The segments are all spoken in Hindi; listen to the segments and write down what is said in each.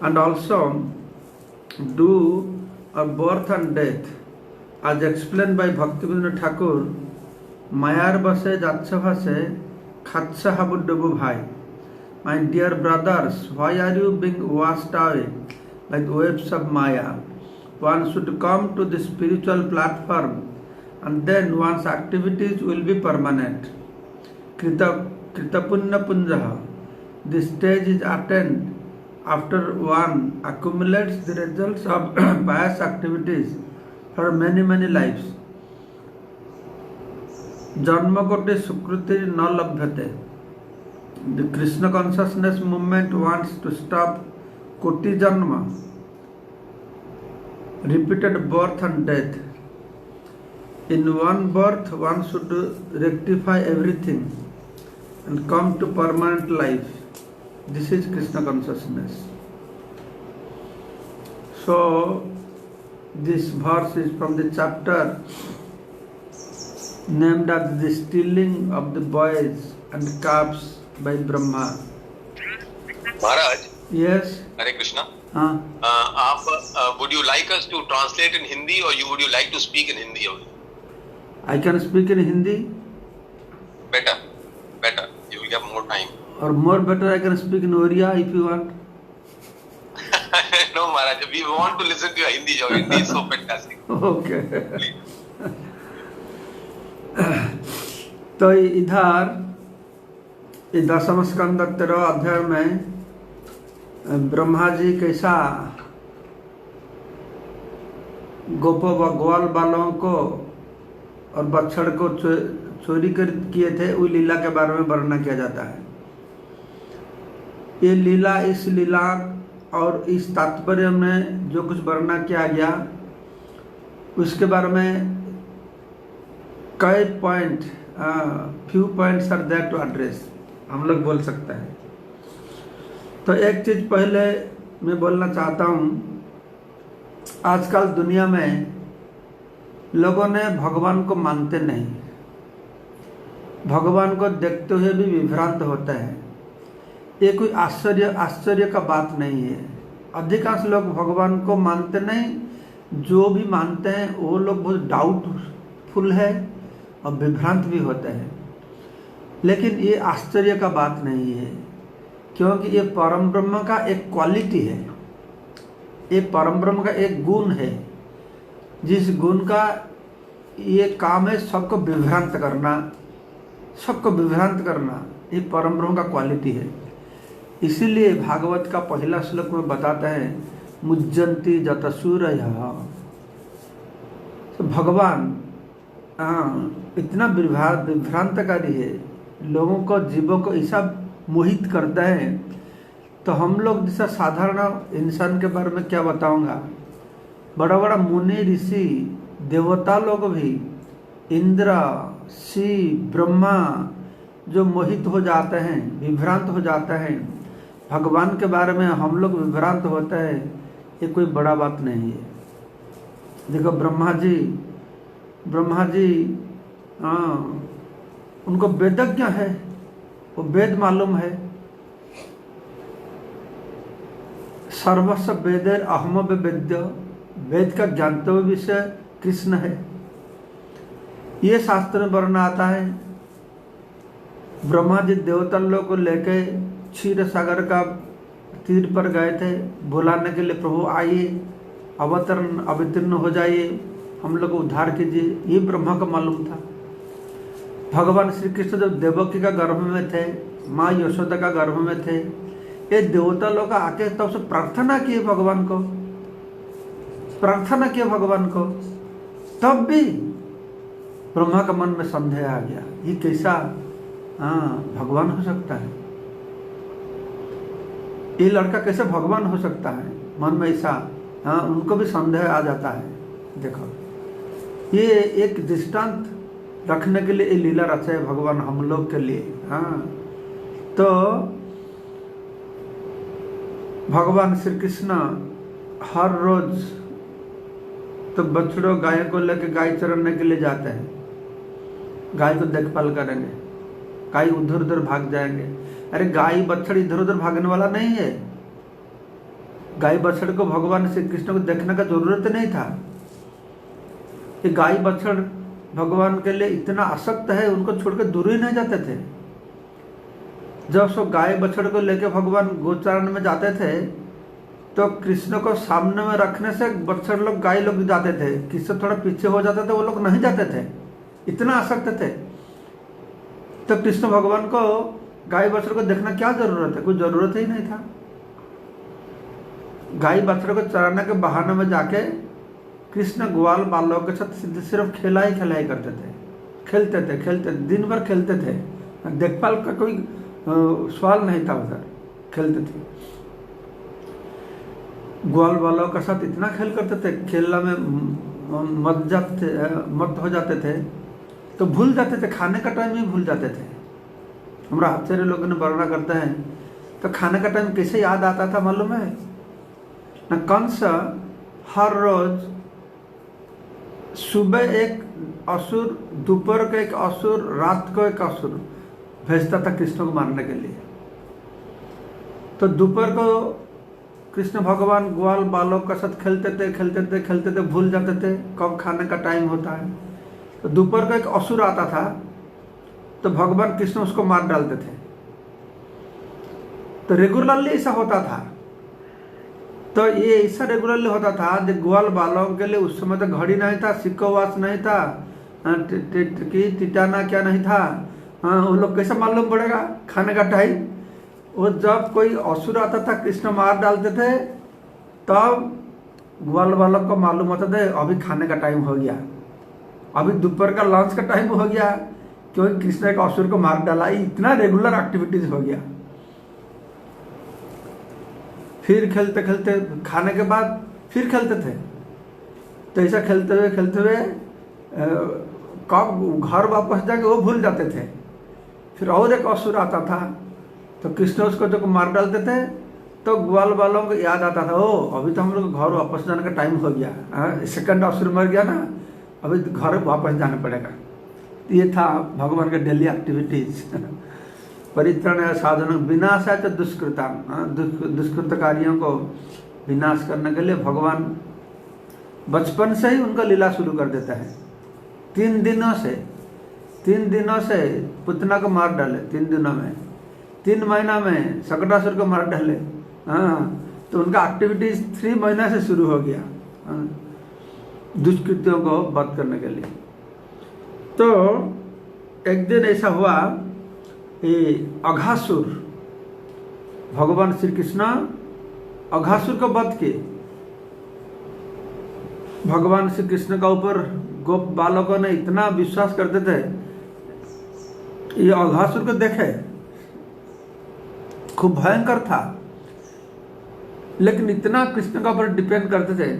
and also do a birth and death as explained by Bhaktivinoda Thakur. Mayar base jatsa bhase khatsa habuddubu bhai. My dear brothers, why are you being washed away by the waves of Maya? One should come to the spiritual platform and then one's activities will be permanent. Kritapunna punjaha. This stage is attained after one accumulates the results of pious activities for many lives. Janma koti sukruti na labhyate. The Krishna consciousness movement wants to stop koti janma, repeated birth and death. In one birth, one should rectify everything and come to permanent life. This is Krishna consciousness. So, this verse is from the chapter named as the stealing of the boys and calves by Brahma. Maharaj. Yes. Hare Krishna. हाँ. Would you like us to translate in Hindi or would you like to speak in Hindi only? I can speak in Hindi. Better. You will get more time. Or more better, I can speak in Oriya if you want. No, Maharaj. We want to listen to your Hindi. Your Hindi is so fantastic. Okay. तो इधर दशम स्कंद 13 अध्याय में ब्रह्मा जी कैसा गोपो व ग्वाल बालों को और बछड़ को चोरी किए थे, वो लीला के बारे में वर्णन किया जाता है। ये लीला, इस लीला और इस तात्पर्य में जो कुछ वर्णन किया गया उसके बारे में कई point, few points are there to address, हम लोग बोल सकते हैं। तो एक चीज पहले मैं बोलना चाहता हूँ, आजकल दुनिया में लोगों ने भगवान को मानते नहीं, भगवान को देखते हुए भी विभ्रांत होते हैं। ये कोई आश्चर्य का बात नहीं है। अधिकांश लोग भगवान को मानते नहीं, जो भी मानते हैं वो लोग बहुत डाउटफुल है और विभ्रांत भी होते हैं। लेकिन ये आश्चर्य का बात नहीं है, क्योंकि ये परम ब्रह्म का एक क्वालिटी है, ये परम ब्रह्म का एक गुण है, जिस गुण का ये काम है सबको विभ्रांत करना, ये परम ब्रह्म का क्वालिटी है। इसीलिए भागवत का पहला श्लोक में बताता है मुज्जन्ति जतसूरयः। तो भगवान इतना विभ्रांतकारी है, लोगों को, जीवों को ऐसा मोहित करता है। तो हम लोग जैसा साधारण इंसान के बारे में क्या बताऊंगा, बड़ा बड़ा मुनि ऋषि देवता लोग भी, इंद्र, शिव, ब्रह्मा जो मोहित हो जाते हैं, विभ्रांत हो जाते हैं, भगवान के बारे में हम लोग विभ्रांत होते हैं, ये कोई बड़ा बात नहीं है। देखो ब्रह्मा जी उनको वेदज्ञ है, वो वेद मालूम है। सर्वस्व वेदेर अहम वेद्य, वेद का जानते हुए विषय कृष्ण है, ये शास्त्र में वर्णन आता है। ब्रह्मा जी देवता लोग को लेके क्षीर सागर का तीर पर गए थे बुलाने के लिए, प्रभु आइए, अवतीर्ण हो जाइए, हम लोग को उद्धार कीजिए, ये ब्रह्मा को मालूम था। भगवान श्री कृष्ण जब देवकी का गर्भ में थे, माँ यशोदा का गर्भ में थे, ये देवता लोग आके तब से प्रार्थना किए भगवान को, तब भी ब्रह्मा का मन में संदेह आ गया, ये कैसा भगवान हो सकता है, ये लड़का कैसे भगवान हो सकता है, मन में ऐसा उनको भी संदेह आ जाता है। देखो ये एक दृष्टांत रखने के लिए ये लीला रचा है भगवान हम लोग के लिए। तो भगवान श्री कृष्ण हर रोज तो बछड़ों गाय को लेकर गाय चराने के लिए जाते हैं, गाय को देखभाल करेंगे, गाय उधर उधर भाग जाएंगे। अरे गाय बछड़ी इधर उधर भागने वाला नहीं है, गाय बछड़ को भगवान श्री कृष्ण को देखने का जरूरत नहीं था। ये गाय बछड़ भगवान के लिए इतना आसक्त है, उनको छोड़कर दूर ही नहीं जाते थे। जब सब गाय बछड़ को लेकर भगवान गोचारण में जाते थे तो कृष्ण को सामने में रखने से बछड़ लोग गाय लोग जाते थे, कृष्ण थोड़ा पीछे हो जाते थे, वो लोग नहीं जाते थे, इतना आसक्त थे। तो कृष्ण भगवान को गाय बछड़ को देखना क्या जरूरत है, कोई जरूरत ही नहीं था। गाय बछड़ को चराने के बहाने में जाके कृष्ण ग्वाल बालों के साथ सिर्फ खेला ही करते थे, खेलते दिन भर खेलते थे, देखभाल का कोई सवाल नहीं था, उधर खेलते थे। ग्वाल बालों के साथ इतना खेल करते थे, खेलने में मत हो जाते थे, तो भूल जाते थे, खाने का टाइम ही भूल जाते थे। हमारा आचार्य लोगों ने वर्णना करते हैं, तो खाने का टाइम कैसे याद आता था मालूम है ना? कंस हर रोज सुबह एक असुर, दोपहर को एक असुर, रात को एक असुर भेजता था कृष्ण को मारने के लिए। तो दोपहर को कृष्ण भगवान ग्वाल बालों के साथ खेलते थे, भूल जाते थे कब खाने का टाइम होता है। तो दोपहर को एक असुर आता था, तो भगवान कृष्ण उसको मार डालते थे। तो रेगुलरली ऐसा होता था। तो ये ऐसा रेगुलरली होता था जो ग्वाल बालों के लिए उस समय तो घड़ी नहीं था, सिक्का वाच नहीं था, टिटाना क्या नहीं था, वो लोग कैसे मालूम पड़ेगा खाने का टाइम? वो जब कोई असुर आता था कृष्ण मार डालते थे, तब ग्वाल बालों को मालूम होता था अभी खाने का टाइम हो गया, अभी दोपहर का लंच का टाइम हो गया, क्योंकि कृष्ण एक असुर को मार डाला। इतना रेगुलर एक्टिविटीज हो गया। फिर खेलते खाने के बाद फिर खेलते थे। तो ऐसा खेलते हुए कब घर वापस जाके वो भूल जाते थे। फिर और एक असुर आता था, तो कृष्ण उसको जब मार डालते थे, तो ग्वाल बालों को याद आता था, ओ अभी तो हम लोग घर वापस जाने का टाइम हो गया, सेकंड असुर मर गया ना, अभी घर वापस जाना पड़ेगा। ये था भगवान के डेली एक्टिविटीज। परित्राण साधन विनाशाय च दुष्कृता, दुष्कृतकारियों को विनाश करने के लिए भगवान बचपन से ही उनका लीला शुरू कर देता है। 3 दिनों से पुतना को मार डाले, 3 दिनों में, 3 महीना में शकटासुर को मार डाले। तो उनका एक्टिविटीज 3 महीना से शुरू हो गया दुष्कृतियों को वध करने के लिए। तो एक दिन ऐसा हुआ, ये अघासुर, भगवान श्री कृष्ण अघासुर को वध किए। भगवान श्री कृष्ण का ऊपर गोप बालकों ने इतना विश्वास करते थे, ये अघासुर को देखे खूब भयंकर था, लेकिन इतना कृष्ण का ऊपर डिपेंड करते थे।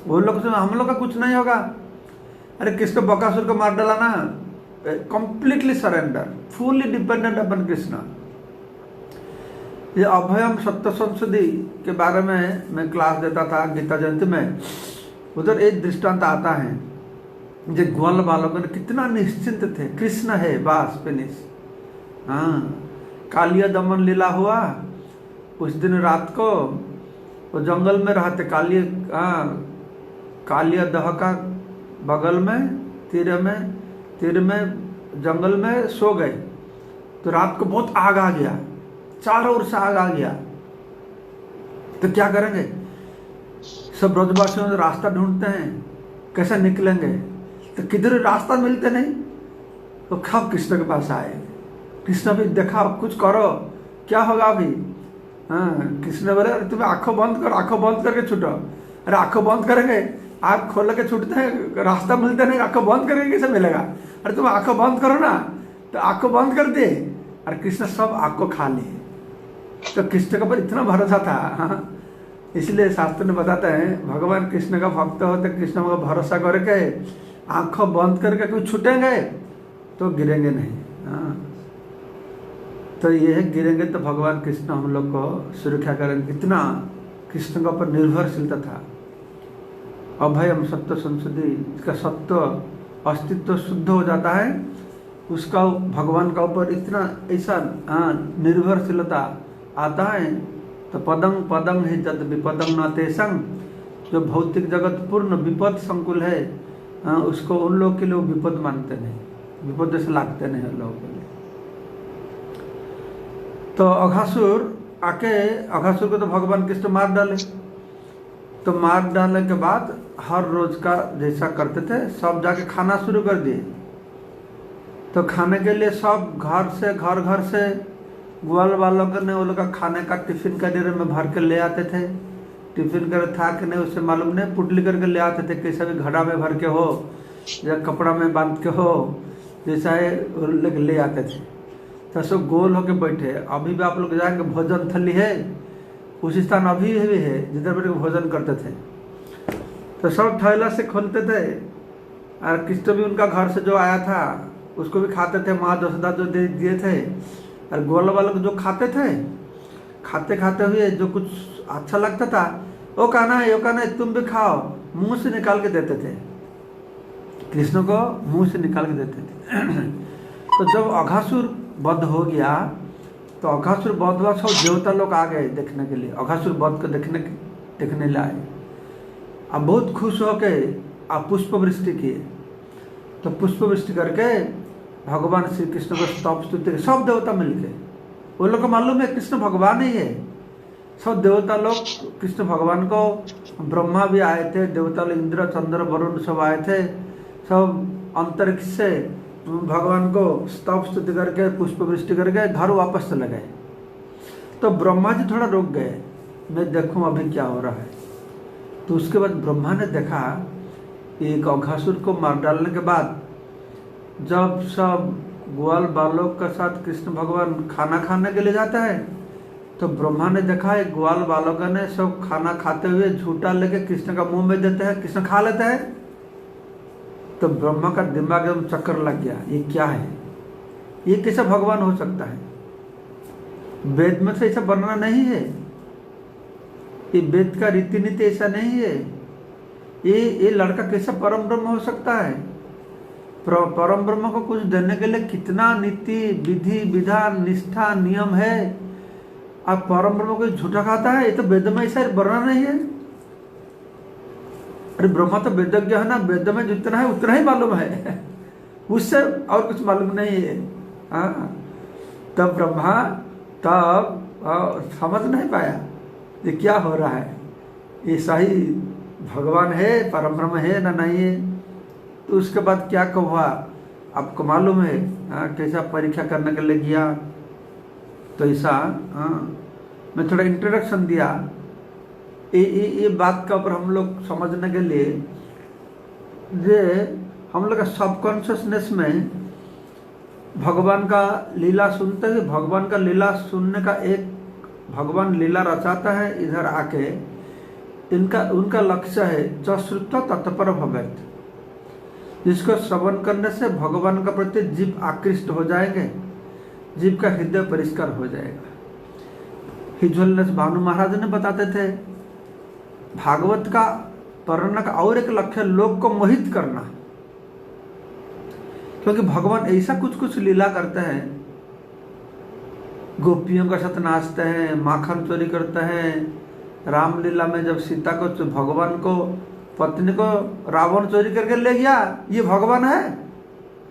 वो लोग से हम लोग का कुछ नहीं होगा, अरे कृष्ण बकासुर को मार डाला ना, कंप्लीटली सरेंडर, फुली डिपेंडेंट अपन कृष्ण। ये अभयम सत्य संसदी के बारे में मैं क्लास देता था गीता जयंती में, उधर एक दृष्टांत आता है जो ग्वाल बालकों ने कितना निश्चिंत थे, कृष्ण है बस फिनिश। कालिया दमन लीला हुआ, उस दिन रात को वो जंगल में रहते, कालिया दह का बगल में तीर में जंगल में सो गए। तो रात को बहुत आग आ गया, चारों ओर से आग आ गया। तो क्या करेंगे? सब ब्रजवासियों से रास्ता ढूंढते हैं, कैसे निकलेंगे? तो किधर रास्ता मिलते नहीं, तो कब कृष्ण के पास आए। कृष्ण भी देखा, कुछ करो, क्या होगा अभी? कृष्ण बोले, अरे तुम्हें आंखों बंद करो, आंखों बंद करके छूटो। अरे आंखों बंद करेंगे, आँख खोल के छूटते हैं, रास्ता मिलते नहीं, आंखों बंद करेंगे कैसे मिलेगा? अरे तुम आंखों बंद करो ना। तो आंखों बंद कर दे, और कृष्ण सब आंखों खा लिए। तो कृष्ण के ऊपर इतना भरोसा था, इसलिए शास्त्र ने बताते हैं भगवान कृष्ण का भक्त हो तो कृष्ण का भरोसा करके आंखों बंद करके कुछ छूटेंगे तो गिरेंगे नहीं। तो ये है, गिरेंगे तो भगवान कृष्ण हम लोग को सुरक्षा करेंगे। कितना कृष्ण का ऊपर निर्भरशीलता था। अभयम सत्य संसदी, इसका सत्य अस्तित्व शुद्ध हो जाता है, उसका भगवान का ऊपर इतना ऐसा निर्भरशीलता आता है तो पदंग पदंग ही तद विपदंग न तेसंग, जो भौतिक जगत पूर्ण विपद संकुल है, उसको उन लोग के लिए विपद मानते नहीं, विपद से लागते नहीं उन लोगों के लिए। तो अघासुर को तो भगवान कृष्ण मार डाले। तो मार डालने के बाद हर रोज का जैसा करते थे सब जाके खाना शुरू कर दिए। तो खाने के लिए सब घर से ग्वाल वालों ने वो लोग का खाने का टिफिन का डेरे में भर के ले आते थे। टिफिन कर था कि नहीं उससे मालूम नहीं, पुटली करके ले आते थे, कैसा भी घड़ा में भर के हो या कपड़ा में बांध के हो, जैसा है ले आते थे। तो सब गोल होके बैठे। अभी भी आप लोग जाएंगे भोजन थली है, उसी स्थान अभी भी है जिधर बैठ के भोजन करते थे। तो सब थैला से खोलते थे और कृष्ण भी उनका घर से जो आया था उसको भी खाते थे, माँ जसोदा जो दे दिए थे। और गोल वाले जो खाते थे, खाते खाते हुए जो कुछ अच्छा लगता था वो कहना है तुम भी खाओ, मुंह से निकाल के देते थे, कृष्ण को मुंह से निकाल के देते थे। तो जब अघासुर वध हो गया तो अघासुर वध हुआ, सब देवता लोग आ गए देखने के लिए, अघासुर वध को देखने लाए। अब बहुत खुश होके अब पुष्प वृष्टि किए। तो पुष्प वृष्टि करके भगवान श्री कृष्ण को स्तव स्तुति, सब देवता मिलके, वो लोग को मालूम है कृष्ण भगवान ही है। सब देवता लोग कृष्ण भगवान को, ब्रह्मा भी आए थे, देवता लोग इंद्र चंद्र वरुण सब आए थे, सब अंतरिक्ष से भगवान को स्तव स्तुति करके पुष्प वृष्टि करके घर वापस चले गए। तो ब्रह्मा जी थोड़ा रुक गए, मैं देखूं अभी क्या हो रहा है। तो उसके बाद ब्रह्मा ने देखा एक अघासुर को मार डालने के बाद जब सब ग्वाल बालक के साथ कृष्ण भगवान खाना खाने के लिए जाता है, तो ब्रह्मा ने देखा एक ग्वाल बालक ने सब खाना खाते हुए झूठा लेके कृष्ण का मुंह में देते हैं, कृष्ण खा लेते हैं। तो ब्रह्मा का दिमाग एकदम चक्कर लग गया, ये क्या है, ये कैसा भगवान हो सकता है, वेद में से ऐसा बनना नहीं है, ये वेद का रीति नीति ऐसा नहीं है, ये लड़का कैसा परम ब्रह्म हो सकता है। परम ब्रह्म को कुछ देने के लिए कितना नीति विधि विधान निष्ठा नियम है, अब परम ब्रह्म को झूठा खाता है, ये तो वेद में ऐसा वर्णन नहीं है। अरे ब्रह्मा तो वेदज्ञ है ना, वेद में जितना है उतना ही मालूम है, उससे और कुछ मालूम नहीं है। तब ब्रह्मा तब समझ नहीं पाया ये क्या हो रहा है, ये सही भगवान है, परम ब्रह्म है ना नहीं है। तो उसके बाद क्या हुआ आपको मालूम है, कैसा परीक्षा करने के लिए गया। तो ऐसा मैं थोड़ा इंट्रोडक्शन दिया, ये बात का ऊपर हम लोग समझने के लिए जे हम लोग का सबकॉन्शियसनेस में भगवान का लीला सुनते हैं, भगवान का लीला सुनने का एक भगवान लीला रचाता है इधर आके, उनका लक्ष्य है जो श्रुत्वा तत्पर भवेत्, जिसको श्रवण करने से भगवान का प्रति जीव आकृष्ट हो जाएंगे, जीव का हृदय परिष्कार हो जाएगा। हिज्वलनेस भानु महाराज ने बताते थे भागवत का पढ़ने का और एक लक्ष्य लोग को मोहित करना, क्योंकि भगवान ऐसा कुछ लीला करते हैं, गोपियों का साथ नाचते हैं, माखन चोरी करते हैं। रामलीला में जब सीता को भगवान को पत्नी को रावण चोरी करके ले गया, ये भगवान है?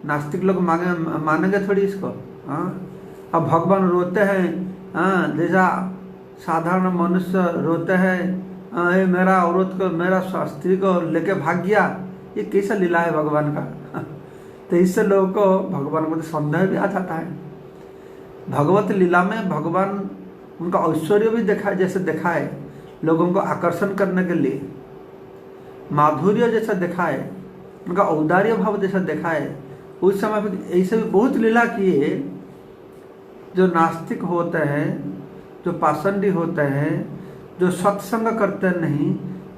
नास्तिक लोग मानेंगे थोड़ी इसको। अब भगवान रोते हैं, जैसा साधारण मनुष्य रोते हैं, मेरा औरत को मेरा स्त्री को लेके भाग गया, ये कैसा लीला है भगवान का। तो इससे लोगों को भगवान को संदेह भी आ जाता है। भगवत लीला में भगवान उनका ऐश्वर्य भी दिखाए, जैसे दिखाए लोगों को आकर्षण करने के लिए, माधुर्य जैसा दिखाए, उनका औदार्य भाव जैसा दिखाए। उस समय पर ऐसे भी बहुत लीला किए। जो नास्तिक होते हैं, जो पाषंडी होते हैं, जो सत्संग करते नहीं,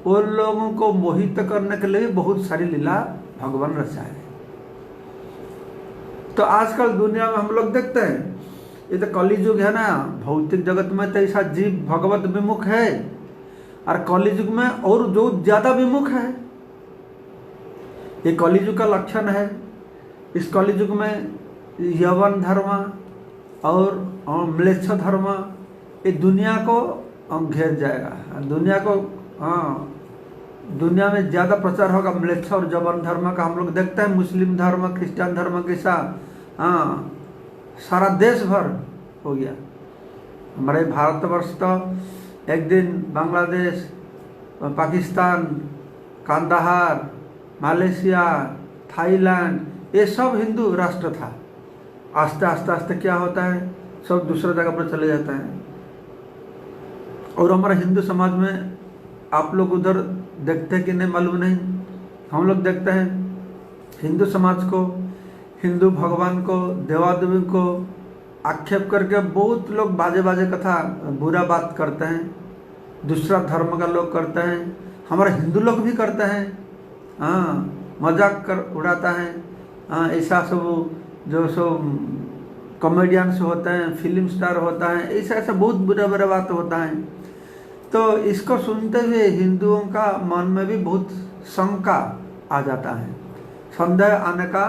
उन लोगों को मोहित करने के लिए बहुत सारी लीला भगवान रचाए। तो आजकल दुनिया में हम लोग देखते हैं, ये तो कलियुग है ना, भौतिक जगत में तो ऐसा जीव भगवत विमुख है, और कलियुग में और जो ज्यादा विमुख है। ये कलियुग का लक्षण है। इस कलियुग में यवन धर्म और म्लेच्छ धर्म ये दुनिया को घेर जाएगा दुनिया को। हाँ, दुनिया में ज़्यादा प्रचार होगा म्लेच्छ और जबरन धर्म का। हम लोग देखते हैं मुस्लिम धर्म, क्रिश्चियन धर्म के साथ, हाँ, सारा देश भर हो गया। हमारे भारतवर्ष तो एक दिन बांग्लादेश, पाकिस्तान, कांदाहार, मलेशिया, थाईलैंड, ये सब हिंदू राष्ट्र था। आस्ते आस्ते आस्ते क्या होता है, सब दूसरे जगह पर चले जाता है। और हमारा हिंदू समाज में आप लोग उधर देखते हैं कि नहीं मालूम नहीं, हम लोग देखते हैं हिंदू समाज को, हिंदू भगवान को, देवा देवी को आक्षेप करके बहुत लोग बाजे बाजे कथा बुरा बात करते हैं। दूसरा धर्म का लोग करते हैं, हमारे हिंदू लोग भी करते हैं। हाँ, मजाक कर उड़ाता है। हाँ, ऐसा सब जो सब कॉमेडियंस होते हैं, फिल्म स्टार होता है, ऐसा ऐसा बहुत बुरा बुरा बात होता है। तो इसको सुनते हुए हिंदुओं का मन में भी बहुत शंका आ जाता है, संदेह आने का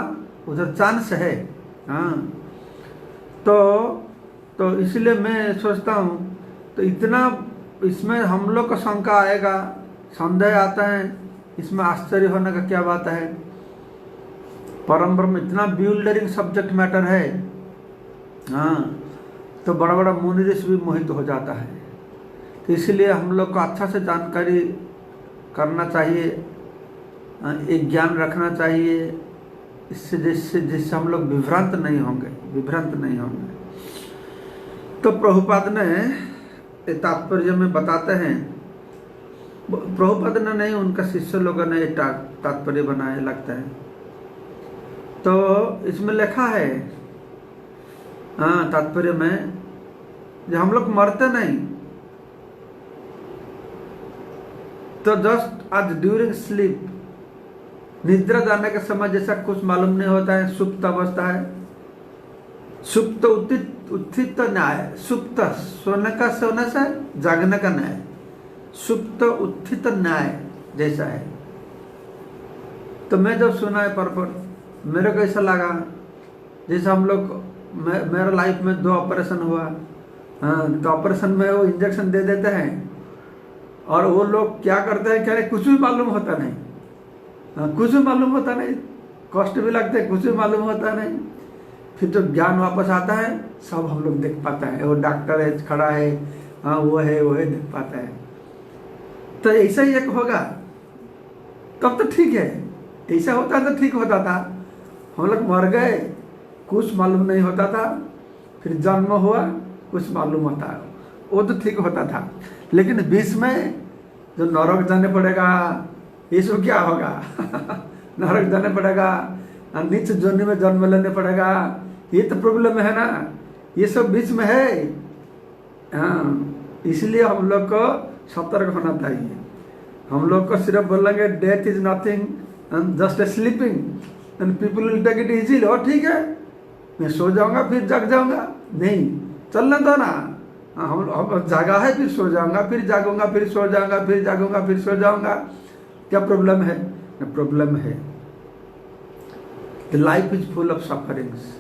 उधर चांस है। हाँ, तो इसलिए मैं सोचता हूँ, तो इतना इसमें हम लोग को शंका आएगा, संदेह आता है, इसमें आश्चर्य होने का क्या बात है। परम ब्रह्म इतना बिल्डरिंग सब्जेक्ट मैटर है। हाँ, तो बड़ा बड़ा मुनि ऋषि भी मोहित हो जाता है। तो इसलिए हम लोग को अच्छा से जानकारी करना चाहिए, एक ज्ञान रखना चाहिए, इससे जिससे हम लोग विभ्रांत नहीं होंगे। तो प्रभुपाद ने तात्पर्य में बताते हैं, प्रभुपाद ने नहीं, उनका शिष्य लोगों ने तात्पर्य बनाए लगता है। तो इसमें लिखा है, हाँ, तात्पर्य में, जब हम लोग मरते नहीं तो जस्ट आज ड्यूरिंग स्लीप, निद्रा जाने के समय जैसा कुछ मालूम नहीं होता है, सुप्त अवस्था है। सुप्त उत्थित न्याय, सुप्त सोने से जागने का न्याय, सुप्त उत्थित न्याय जैसा है। तो मैं जब सुना है पर्पट, मेरे को ऐसा लगा जैसे हम लोग, मेरा लाइफ में 2 ऑपरेशन हुआ। हाँ, तो ऑपरेशन में वो इंजेक्शन दे देते हैं और वो लोग क्या करते हैं, कह रहे कुछ भी मालूम होता नहीं। हाँ, कुछ भी मालूम होता नहीं, कष्ट भी लगते हैं, कुछ भी मालूम होता नहीं। फिर तो ज्ञान वापस आता है, सब हम लोग देख पाता है, वो डॉक्टर है खड़ा है, हाँ वो है देख पाता है। तो ऐसा ही एक होगा तब तो ठीक है, ऐसा होता तो ठीक होता था। हम लोग मर गए, कुछ मालूम नहीं होता था, फिर जन्म हुआ, कुछ मालूम होता, वो तो ठीक होता था। लेकिन बीच में जो नरक जाने पड़ेगा, ये सब क्या होगा नरक जाने पड़ेगा, नीच जोनी में जन्म लेने पड़ेगा, ये तो प्रॉब्लम है ना, ये सब बीच में है। हाँ, इसलिए हम लोग को सतर्क होना चाहिए। हम लोग को सिर्फ बोलेंगे death is nothing just sleeping and people will take it easily, और ठीक है मैं सो जाऊंगा फिर जग जाऊंगा, नहीं, चलने दो ना। हम जागा है फिर सो जाऊंगा, फिर जागूंगा, फिर सो जाऊंगा, फिर जागूंगा, फिर सो जाऊंगा, क्या प्रॉब्लम है? प्रॉब्लम है, the life is full of sufferings.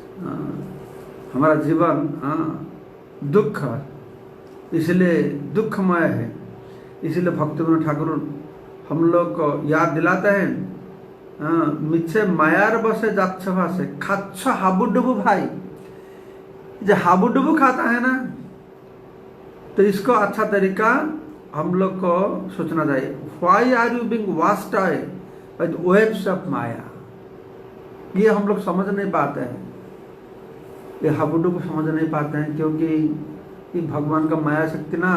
हमारा जीवन दुख, इसलिए दुखमय है। इसलिए भक्तिविनोद ठाकुर हम लोग को याद दिलाते हैं, मिच्छे मायार बसे जाच्छा भासे खाच्छा हाबुडुबु भाई। जो हाबुडुबु खाता है ना, तो इसको अच्छा तरीका हम लोग को सोचना चाहिए। Why are you being washed away by the waves of Maya? ये हम लोग समझ नहीं पाते हैं, ये हाबुडुबु समझ नहीं पाते हैं, क्योंकि ये भगवान का माया शक्ति ना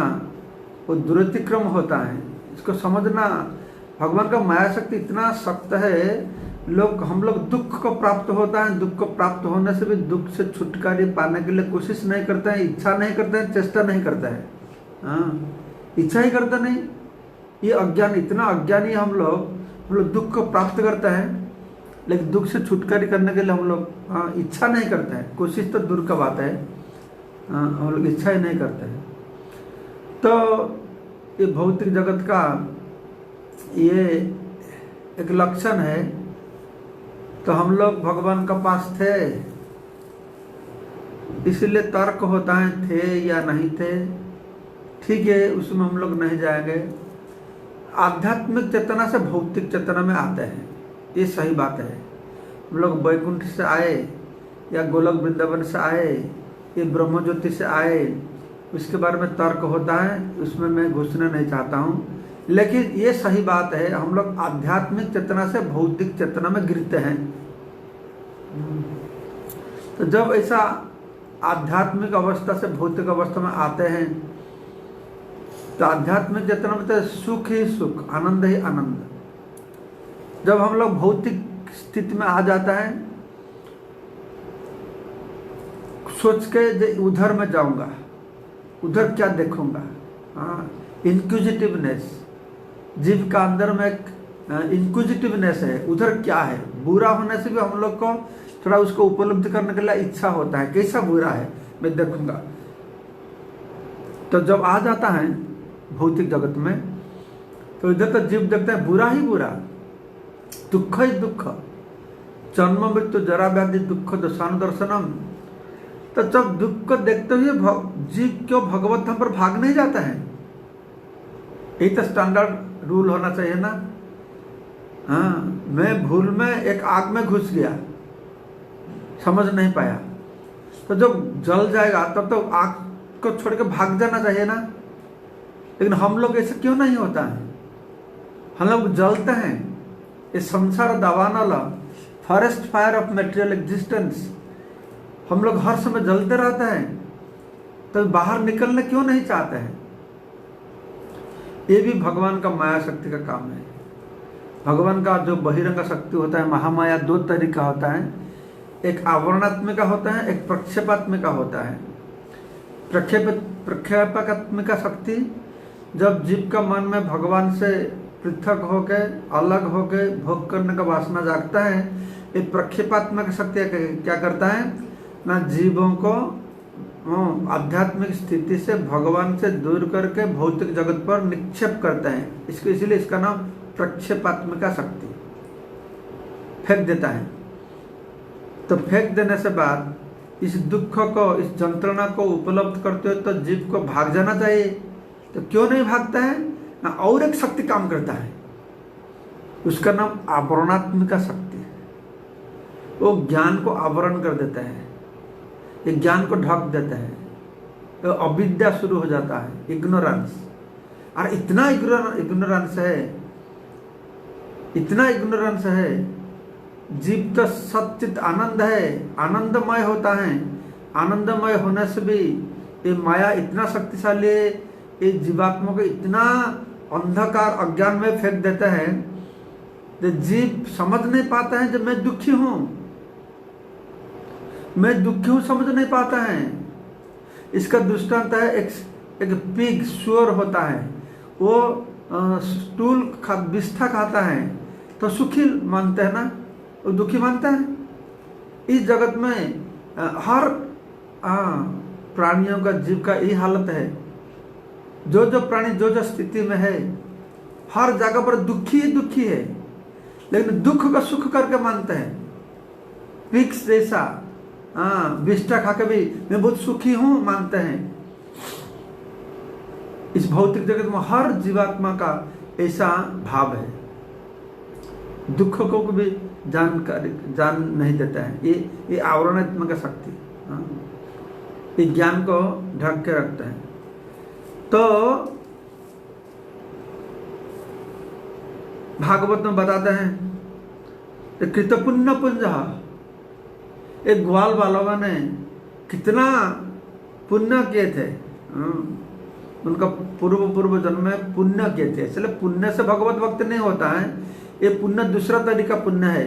वो दुरतिक्रम होता है। इसको समझना, भगवान का माया शक्ति इतना सख्त है, हम लोग दुख को प्राप्त होता है, दुख को प्राप्त होने से भी दुख से छुटकारा पाने के लिए कोशिश नहीं करते हैं, इच्छा नहीं करते हैं, चेष्टा नहीं करते हैं। हाँ, इच्छा ही करते नहीं। ये अज्ञान, इतना अज्ञानी हम लोग दुख को प्राप्त करते हैं, लेकिन दुख से छुटकारा करने के लिए हम लोग इच्छा नहीं करते हैं। कोशिश तो दूर का बात है, हम लोग इच्छा ही नहीं करते हैं। तो ये भौतिक जगत का ये एक लक्षण है। तो हम लोग भगवान के पास थे, इसलिए तर्क होता है थे या नहीं थे, ठीक है, उसमें हम लोग नहीं जाएंगे। आध्यात्मिक चेतना से भौतिक चेतना में आते हैं, ये सही बात है। हम लोग वैकुंठ से आए या गोलक वृंदावन से आए, ये ब्रह्म ज्योति से आए, इसके बारे में तर्क होता है, उसमें मैं घुसना नहीं चाहता हूँ। लेकिन ये सही बात है, हम लोग आध्यात्मिक चेतना से भौतिक चेतना में गिरते हैं। तो जब ऐसा आध्यात्मिक अवस्था से भौतिक अवस्था में आते हैं, तो आध्यात्मिक चेतना में तो सुख ही सुख, आनंद ही आनंद। जब हम लोग भौतिक स्थिति में आ जाता है, सोच के उधर मैं जाऊंगा, उधर क्या देखूंगा, हाँ, इंक्विजिटिवनेस, जीव का अंदर में एक इंक्विजिटिवनेस है, उधर क्या है। बुरा होने से भी हम लोग को थोड़ा उसको उपलब्ध करने के लिए इच्छा होता है, कैसा बुरा है मैं देखूंगा। तो जब आ जाता है भौतिक जगत में, तो इधर तो जीव देखता है बुरा ही बुरा, दुख ही दुख, जन्म मृत्यु जरा व्याधि दुख दशानुदर्शनम। तो जब दुख को देखते हुए जीव क्यों भगवत धाम पर भाग नहीं जाता है? यही तो स्टैंडर्ड रूल होना चाहिए ना। हाँ, मैं भूल में एक आग में घुस गया, समझ नहीं पाया, तो जब जल जाएगा तब तो आग को छोड़ के भाग जाना चाहिए ना। लेकिन हम लोग ऐसा क्यों नहीं होता है? हम लोग जलते हैं, ये संसार दवानल forest fire of material existence, हम लोग हर समय जलते रहते हैं, तो बाहर निकलने क्यों नहीं चाहते हैं? ये भी भगवान का माया शक्ति का काम है। भगवान का जो बहिरंग शक्ति होता है, महामाया, दो तरीका होता है, एक आवरणात्मिका होता है, एक प्रक्षेपात्मिका होता है। प्रक्षेपात्मिका शक्ति जब जीव का मन में भगवान से पृथक होके, अलग होके भोग करने का वासना जागता है, ये प्रक्षेपात्मक शक्ति क्या करता है ना, जीवों को आध्यात्मिक स्थिति से भगवान से दूर करके भौतिक जगत पर निक्षेप करते हैं। इसको इसलिए इसका नाम प्रक्षेपात्मिका शक्ति, फेंक देता है। तो फेंक देने से बाद इस दुख को, इस जंत्रणा को उपलब्ध करते हो तो जीव को भाग जाना चाहिए, तो क्यों नहीं भागता है ना? और एक शक्ति काम करता है, उसका नाम आवरणात्मिका शक्ति है। वो ज्ञान को आवरण कर देता है, ये ज्ञान को ढक देता है, तो अविद्या शुरू हो जाता है, इग्नोरेंस। और इतना इग्नोरेंस है, इतना इग्नोरेंस है, जीव तो सच्चित आनंद है, आनंदमय होता है। आनंदमय होने से भी ये माया इतना शक्तिशाली है, ये जीवात्मा को इतना अंधकार अज्ञान में फेंक देता है, तो जीव समझ नहीं पाता है जब मैं दुखी हूं, मैं दुखी हूं समझ नहीं पाता है। इसका दृष्टांत है, एक पिग, सुअर होता है, वो स्टूल बिस्था खाता है तो सुखी मानते हैं ना, वो दुखी मानता है। इस जगत में हर प्राणियों का, जीव का यही हालत है। जो जो प्राणी जो जो स्थिति में है, हर जगह पर दुखी ही दुखी है, लेकिन दुख को सुख करके मानते हैं। पिग्स जैसा बिस्टा खा के भी मैं बहुत सुखी हूं मानते हैं। इस भौतिक जगत में हर जीवात्मा का ऐसा भाव है, दुख को भी जान नहीं देता है। ये आवरणात्मक शक्ति, ये ज्ञान को ढक के रखता है। तो भागवत में बताते हैं कृतपुण्य पुंज, एक ग्वाल बालकों ने कितना पुण्य किए थे, उनका पूर्व जन्म में पुण्य किए थे। इसलिए पुण्य से भगवत भक्त नहीं होता है, ये पुण्य दूसरा तरीका पुण्य है।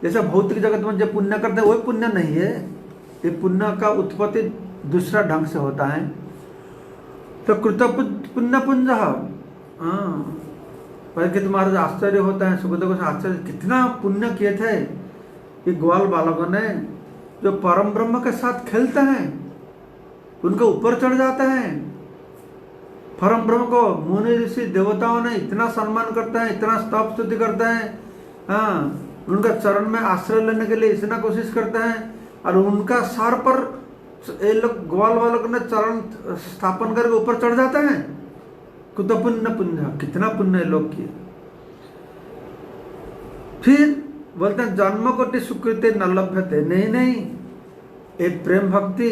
जैसे भौतिक जगत में जो पुण्य करते हैं वही पुण्य नहीं है, ये पुण्य का उत्पत्ति दूसरा ढंग से होता है। तो कृतपुण्य पुंज, परीक्षित महाराज आश्चर्य होता है, सुखदेव को आश्चर्य, कितना पुण्य किए थे ये ग्वाल बालकों ने, जो परम ब्रह्म के साथ खेलते हैं, उनके ऊपर चढ़ जाते हैं। परम ब्रह्म को मुनि ऋषि देवताओं ने इतना सम्मान करते हैं, इतना स्तव स्तुति करते हैं, उनका चरण में आश्रय लेने के लिए इतना कोशिश करते हैं, और उनका सर पर ये लोग ग्वाल वालों ने चरण स्थापन करके ऊपर चढ़ जाते हैं। कुत पुण्य पुण्य, कितना पुण्य लोग किए। फिर बोलते हैं जन्म कोटि सुकृति न लभ्यते, नहीं नहीं, एक प्रेम भक्ति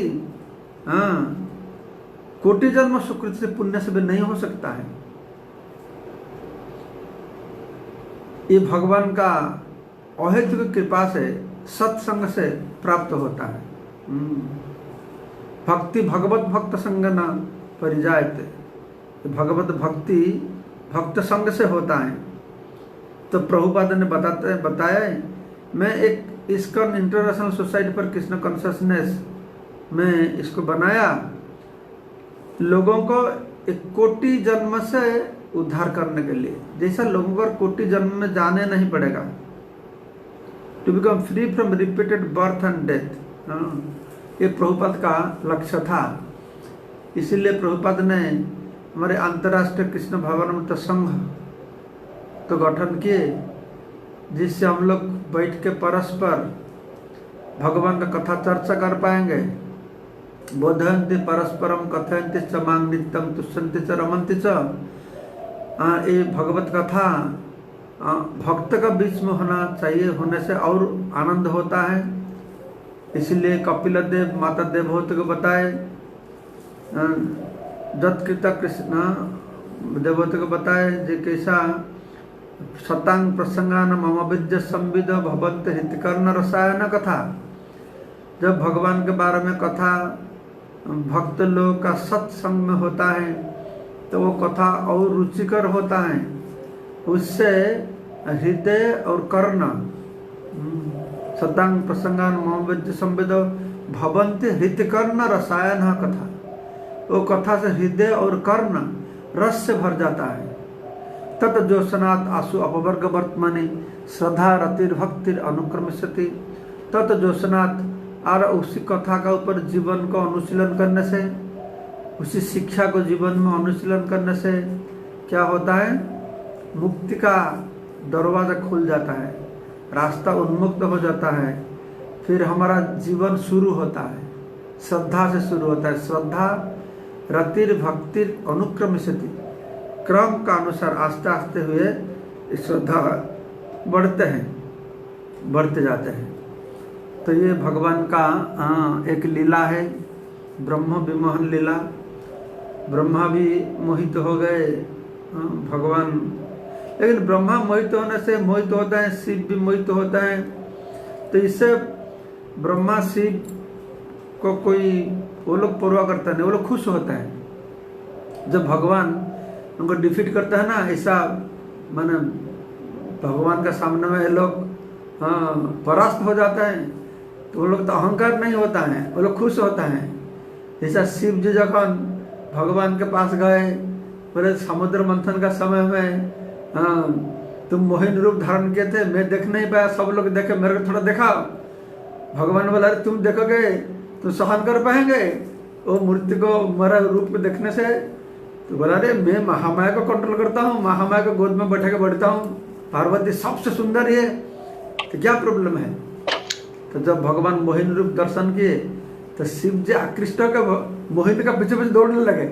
कोटि जन्म सुकृति से पुण्य से भी नहीं हो सकता है। ये भगवान का अहेतुक कृपा से, सत्संग से प्राप्त होता है। भक्ति भगवत भक्त संग न परिजायते, भगवत भक्ति भक्त संग से होता है। तो प्रभुपाद ने बताया है, मैं एक ISKCON international society for Krishna consciousness में इसको बनाया, लोगों को एक कोटि जन्म से उद्धार करने के लिए। जैसा लोगों को कोटि जन्म में जाने नहीं पड़ेगा, to become free from repeated birth and death. ये प्रभुपाद का लक्ष्य था। इसीलिए प्रभुपाद ने हमारे अंतर्राष्ट्रीय कृष्ण भावनामृत संघ तो गठन किए, जिससे हम लोग बैठ के परस्पर भगवान का कथा चर्चा कर पाएंगे। बोधयन्ति परस्परम कथयन्ति च मां नित्यम तुष्यन्ति च रमन्ति च। ये भगवत कथा भक्त का बीच में होना चाहिए, होने से और आनंद होता है। इसलिए कपिल देव माता देवहूति को बताए, जत्कृत कृष्ण देवहूति को बताए जे कैसा शतांग प्रसंगान मम विद्य संविद भवंत हितकर्ण रसायन कथा। जब भगवान के बारे में कथा भक्त लोग का सत्संग में होता है तो वो कथा और रुचिकर होता है। उससे हृदय और कर्ण शतांग प्रसंगान मम विद्य संविद भवंत हितकर्ण रसायन कथा, वो कथा से हृदय और कर्ण रस से भर जाता है। तत् जोशनात् आसु अपवर्ग वर्तमानी श्रद्धा रतिर भक्तिर अनुक्रमिष्यति। तत् जोशनात्, और उसी कथा का ऊपर जीवन को अनुशीलन करने से, उसी शिक्षा को जीवन में अनुशीलन करने से क्या होता है, मुक्ति का दरवाजा खुल जाता है, रास्ता उन्मुक्त हो जाता है। फिर हमारा जीवन शुरू होता है, श्रद्धा से शुरू होता है। श्रद्धा रतिर भक्तिर अनुक्रमिष्यति, क्रम का अनुसार आस्ते आस्ते हुए श्रद्धा बढ़ते जाते हैं। तो ये भगवान का एक लीला है, ब्रह्म विमोहन लीला। ब्रह्मा भी मोहित हो गए भगवान, लेकिन ब्रह्मा मोहित होने से मोहित होता है, शिव भी मोहित होता है। तो इससे ब्रह्मा शिव को कोई वो लोग परवाह करता नहीं, वो लोग खुश होता है जब भगवान उनको डिफीट करता है ना। ऐसा माने भगवान का सामने में लोग परास्त हो जाता है तो वो लोग तो अहंकार नहीं होता है, वो लोग खुश होता है। जैसा शिव जी जब भगवान के पास गए, बोले समुद्र मंथन का समय में तुम मोहिनी रूप धारण किए थे, मैं देख नहीं पाया, सब लोग देखे, मेरे को थोड़ा देखा। भगवान बोला अरे तुम देखोगे तो सहन कर पाएंगे वो मूर्ति को मेरा रूप में देखने से? तो बोला अरे मैं महामाया को कंट्रोल करता हूँ, महामाया को गोद में बैठा के बढ़ता हूँ, पार्वती सबसे सुंदर है, तो क्या प्रॉब्लम है? तो जब भगवान मोहिनी रूप दर्शन किए तो शिव जी आकृष्ट होकर मोहिनी का पीछे पीछे दौड़ने लगे।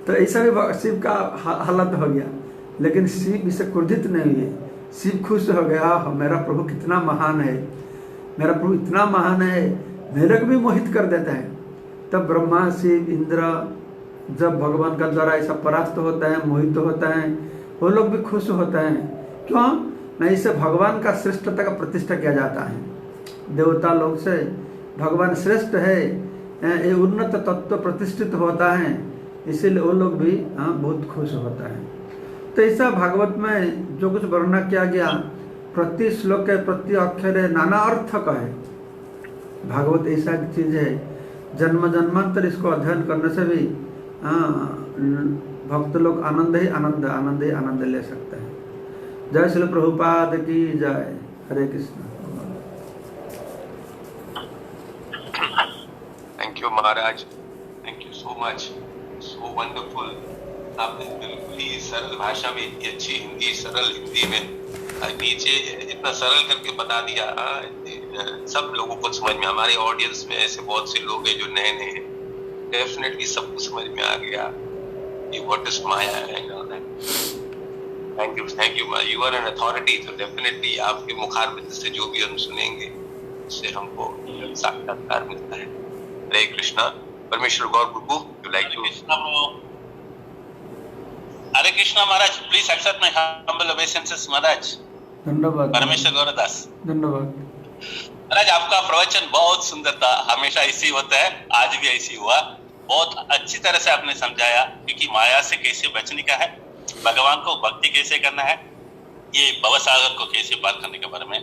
तो ऐसा भी शिव का हालत हो गया, लेकिन शिव इसे क्रोधित नहीं हुए। शिव खुश हो गया, मेरा प्रभु कितना महान है, मेरा प्रभु इतना महान है, मेरे को भी मोहित कर देता है। तब ब्रह्मा शिव इंद्र जब भगवान का द्वारा ऐसा परास्त होता है, मोहित होता है, वो लोग भी खुश होते हैं। क्यों? नहीं, इससे भगवान का श्रेष्ठता का प्रतिष्ठा किया जाता है। देवता लोग से भगवान श्रेष्ठ है, ये उन्नत तत्व प्रतिष्ठित होता है, इसीलिए वो लोग भी बहुत खुश होता है। तो ऐसा भागवत में जो कुछ वर्णना किया गया, प्रति श्लोक है, प्रति अक्षर है, नाना अर्थ का है। भागवत ऐसा एक चीज है, जन्म जन्मांतर इसको अध्ययन करने से भी भक्त लोग आनंद ही आनंद ले सकते हैं। जय श्री प्रभुपाद की जय। Hare Krishna. Thank you Maharaj, thank you so much, so wonderful. आपने बिल्कुल ही सरल भाषा में, इतनी अच्छी हिंदी, सरल हिंदी में नीचे इतना सरल करके बता दिया। सब लोगों को समझ में, हमारे ऑडियंस में ऐसे बहुत से लोग हैं जो नए नए हैं, डेफिनेटली सबको समझ में आ गया कि what is maya and all that. Thank you you are an authority, तो डेफिनेटली आपके मुखारबिंद से जो भी हम सुनेंगे उससे हमको साक्षात्कार मिलता है। Hare Krishna. Parameshwar Gaur Prabhu, you like to. Hare Krishna Maharaj, please accept my humble obeisances Maharaj. धन्यवाद परमेश्वर गौरदास धन्यवाद महाराज, आपका प्रवचन बहुत सुंदर था, हमेशा ऐसे ही होता है, आज भी ऐसे ही हुआ। बहुत अच्छी तरह से आपने समझाया क्योंकि माया से कैसे बचने का है, भगवान को भक्ति कैसे करना है, ये भवसागर को कैसे पार करने के बारे में।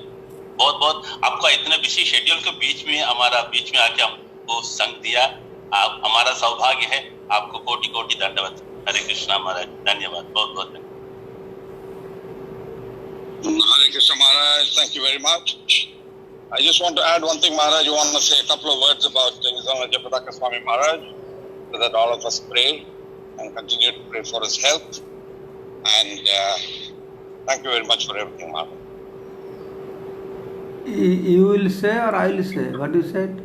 बहुत बहुत आपका इतने बिजी शेड्यूल के बीच में आके हमको संग दिया, आप हमारा सौभाग्य है। आपको कोटि कोटि दंडवत। हरे कृष्णा महाराज, धन्यवाद, बहुत बहुत धन्यवाद। Hare Krishna Maharaj, thank you very much. I just want to add one thing, Maharaj. You want to say a couple of words about His Honor Jayapataka Swami Maharaj, so that all of us pray and continue to pray for his health. And thank you very much for everything, Maharaj. You will say or I will say what you said?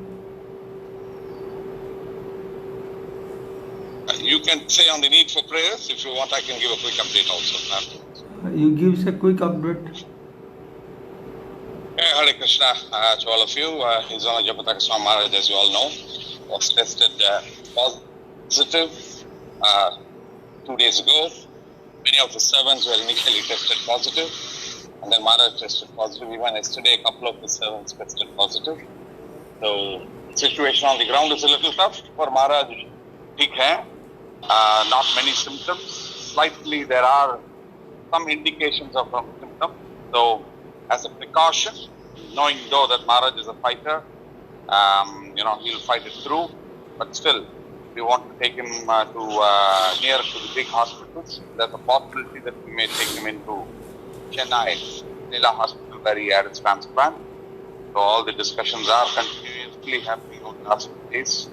You can say on the need for prayers. If you want, I can give a quick update also. You give a quick update. Hare Krishna to all of you. His Honor Jayapataka Swami Maharaj, as you all know, was tested positive 2 days ago. Many of the servants were initially tested positive, and then Maharaj tested positive. Even yesterday, a couple of the servants tested positive. So, situation on the ground is a little tough for Maharaj. ठीक है, not many symptoms. Slightly, there are some indications of some symptoms. So, as a precaution, knowing though that Maharaj is a fighter, he'll fight it through. But still, we want to take him to near to the big hospitals. There's a possibility that we may take him into Chennai, Leela Hospital, where he had his transplant. So all the discussions are continuously happening over the last few days.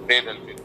Today there will be